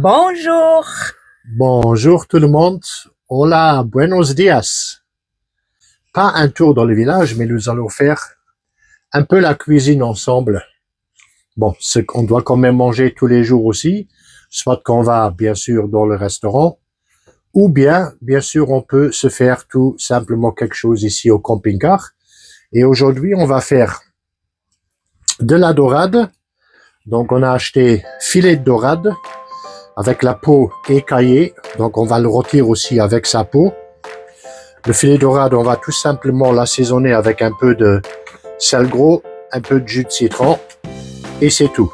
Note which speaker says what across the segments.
Speaker 1: Bonjour.
Speaker 2: Bonjour tout le monde. Hola, buenos dias. Pas un tour dans le village, mais nous allons faire un peu la cuisine ensemble. Bon, c'est qu'on doit quand même manger tous les jours aussi, soit qu'on va bien sûr dans le restaurant, ou bien sûr on peut se faire tout simplement quelque chose ici au camping-car. Et aujourd'hui on va faire de la dorade. Donc on a acheté filet de dorade avec la peau écaillée, donc on va le rôtir aussi avec sa peau. Le filet de dorade, on va tout simplement l'assaisonner avec un peu de sel gros, un peu de jus de citron, et c'est tout.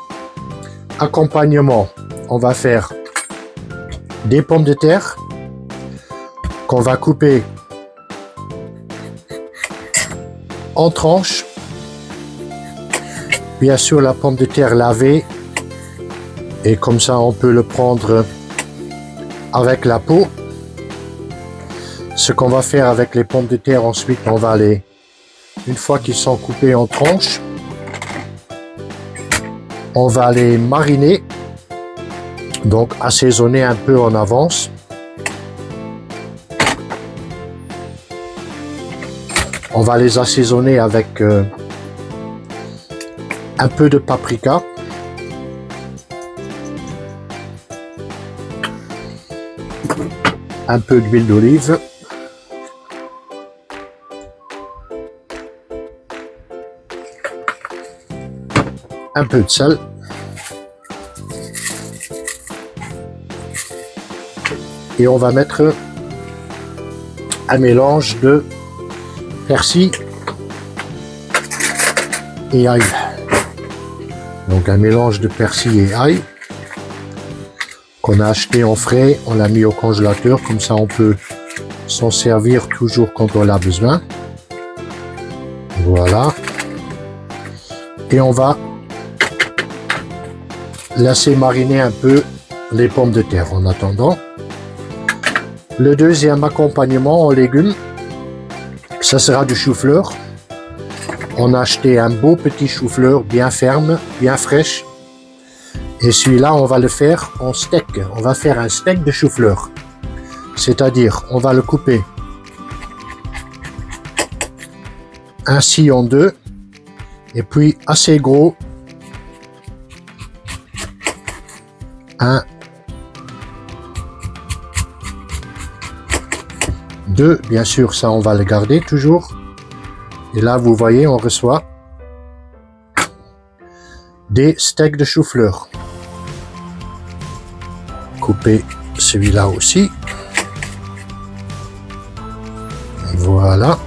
Speaker 2: Accompagnement, on va faire des pommes de terre qu'on va couper en tranches. Bien sûr, la pomme de terre lavée, et comme ça on peut le prendre avec la peau. Ce qu'on va faire avec les pommes de terre ensuite, on va les, une fois qu'ils sont coupés en tranches, on va les mariner, donc assaisonner un peu en avance. On va les assaisonner avec un peu de paprika, un peu d'huile d'olive, un peu de sel, et on va mettre un mélange de persil et ail. Donc un mélange de persil et ail qu'on a acheté en frais, on l'a mis au congélateur, comme ça on peut s'en servir toujours quand on a besoin. Voilà. Et on va laisser mariner un peu les pommes de terre en attendant. Le deuxième accompagnement en légumes, ça sera du chou-fleur. On a acheté un beau petit chou-fleur bien ferme, bien fraîche. Et celui-là, on va le faire en steak. On va faire un steak de chou-fleur. C'est-à-dire, on va le couper ainsi en deux. Et puis, assez gros. Un, deux, bien sûr, ça on va le garder toujours. Et là, vous voyez, on reçoit des steaks de chou-fleur. Couper celui-là aussi. Voilà.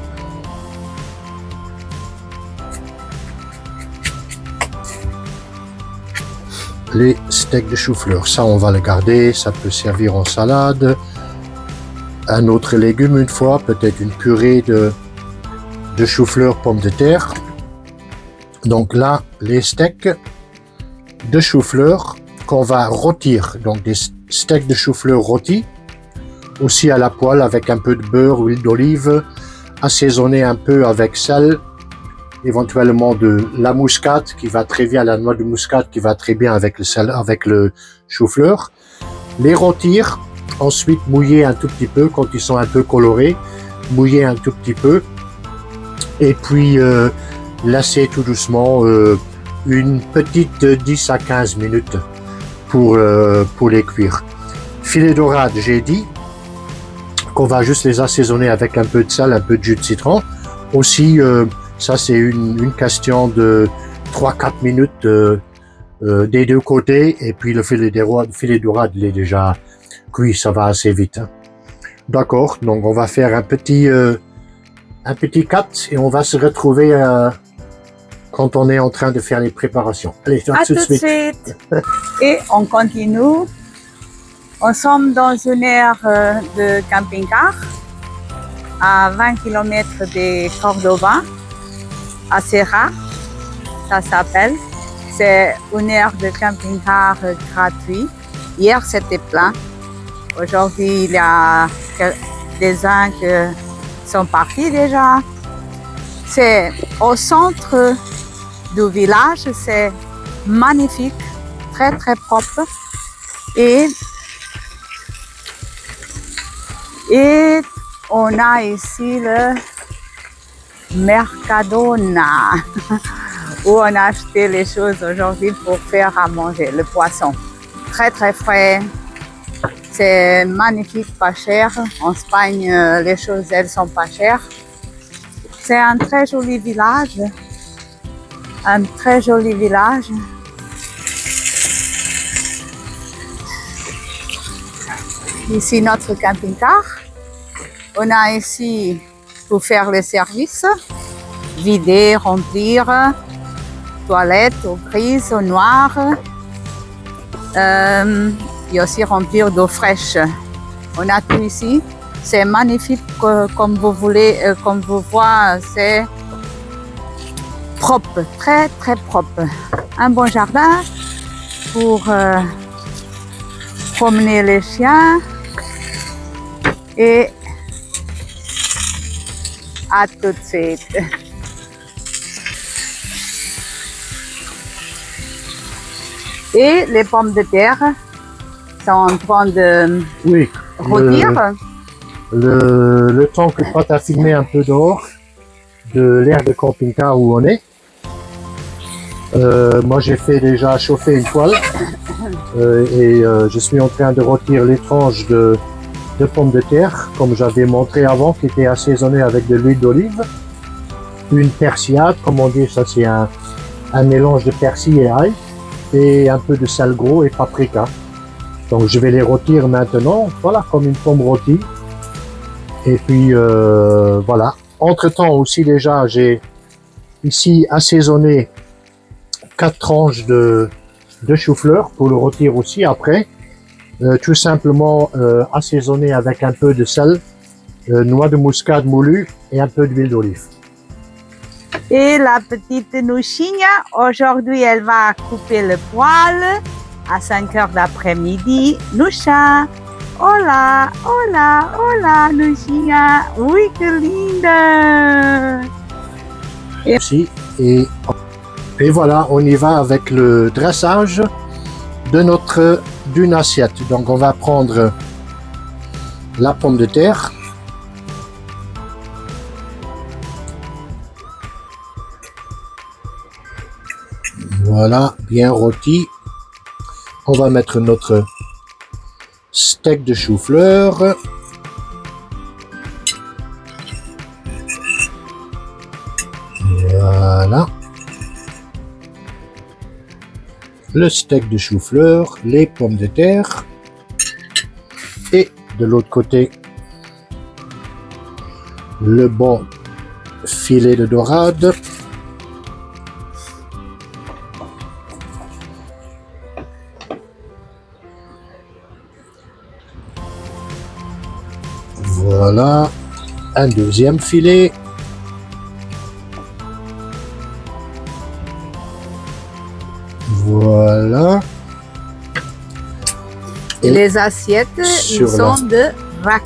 Speaker 2: Les steaks de chou-fleur, ça on va le garder, ça peut servir en salade. Un autre légume une fois, peut-être une purée de chou-fleur, pommes de terre. Donc là, les steaks de chou-fleur qu'on va rôtir, donc des steaks de chou-fleur rôtis, aussi à la poêle avec un peu de beurre, huile d'olive, assaisonné un peu avec sel, éventuellement de la muscade qui va très bien, la noix de muscade qui va très bien avec le sel, avec le chou-fleur. Les rôtir, ensuite mouiller un tout petit peu quand ils sont un peu colorés, mouiller un tout petit peu, et puis laisser tout doucement une petite 10 à 15 minutes pour les cuire. Filet dorade, j'ai dit qu'on va juste les assaisonner avec un peu de sel, un peu de jus de citron. Aussi, ça c'est une question de 3-4 minutes des deux côtés, et puis le filet dorade il est déjà cuit, ça va assez vite. Hein. D'accord, donc on va faire un petit cut et on va se retrouver quand on est en train de faire les préparations. Allez,
Speaker 1: À tout de suite. Et on continue. Nous sommes dans une aire de camping-car à 20 km de Cordoba, à Serra, ça s'appelle. C'est une aire de camping-car gratuit. Hier, c'était plein. Aujourd'hui, il y a des uns qui sont partis déjà. C'est au centre du village, c'est magnifique, très très propre. Et Et on a ici le Mercadona, où on a acheté les choses aujourd'hui pour faire à manger, le poisson. Très très frais, c'est magnifique, pas cher. En Espagne, les choses, elles sont pas chères. C'est un très joli village, un très joli village. Ici notre camping-car. On a ici pour faire les services, vider, remplir, toilettes au gris, au noir. Et aussi remplir d'eau fraîche. On a tout ici. C'est magnifique comme vous voulez, comme vous voyez, c'est propre, très très propre. Un bon jardin pour promener les chiens. Et à tout de suite. Et les pommes de terre sont en train de
Speaker 2: Oui.
Speaker 1: rôtir.
Speaker 2: Le temps que Pat a filmé un peu dehors de l'aire de camping-car où on est, moi j'ai fait déjà chauffer une poêle et je suis en train de rôtir les tranches de pommes de terre, comme j'avais montré avant, qui étaient assaisonnées avec de l'huile d'olive. Une persillade, comme on dit, ça c'est un mélange de persil et ail, et un peu de sel gros et paprika. Donc je vais les rôtir maintenant, voilà, comme une pomme rôtie. Et puis voilà. Entre temps aussi déjà, j'ai ici assaisonné 4 tranches de chou-fleur pour le rôtir aussi après. Tout simplement assaisonné avec un peu de sel, noix de muscade moulue et un peu d'huile d'olive.
Speaker 1: Et la petite Nouchinha, aujourd'hui, elle va couper le poil à 5 heures d'après-midi. Noucha, hola, hola, hola, Nouchinha. Oui, que linda.
Speaker 2: Et voilà, on y va avec le dressage d'une assiette. Donc on va prendre la pomme de terre. Voilà, bien rôti. On va mettre notre steak de chou-fleur. Voilà. Le steak de chou-fleur, les pommes de terre et de l'autre côté le bon filet de dorade. Voilà, un deuxième filet. Voilà.
Speaker 1: Et les assiettes, ils sont de rack.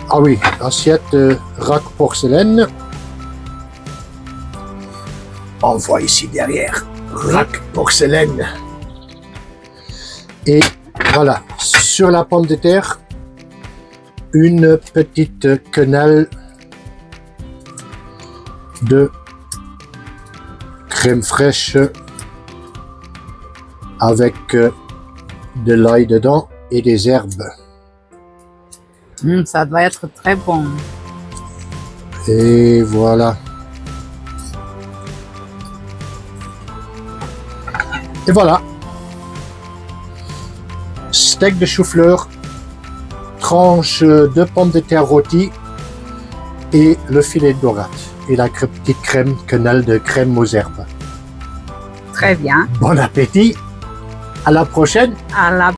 Speaker 2: Ah oui, assiette rack porcelaine. On voit ici derrière, rack porcelaine. Et voilà, sur la pomme de terre, une petite quenelle de crème fraîche avec de l'ail dedans et des herbes.
Speaker 1: Ça doit être très bon.
Speaker 2: Et voilà. Et voilà. Steak de chou-fleur, tranche de pommes de terre rôties et le filet de dorade et la petite crème quenelle de crème aux herbes.
Speaker 1: Très bien.
Speaker 2: Bon appétit. À la prochaine.
Speaker 1: À la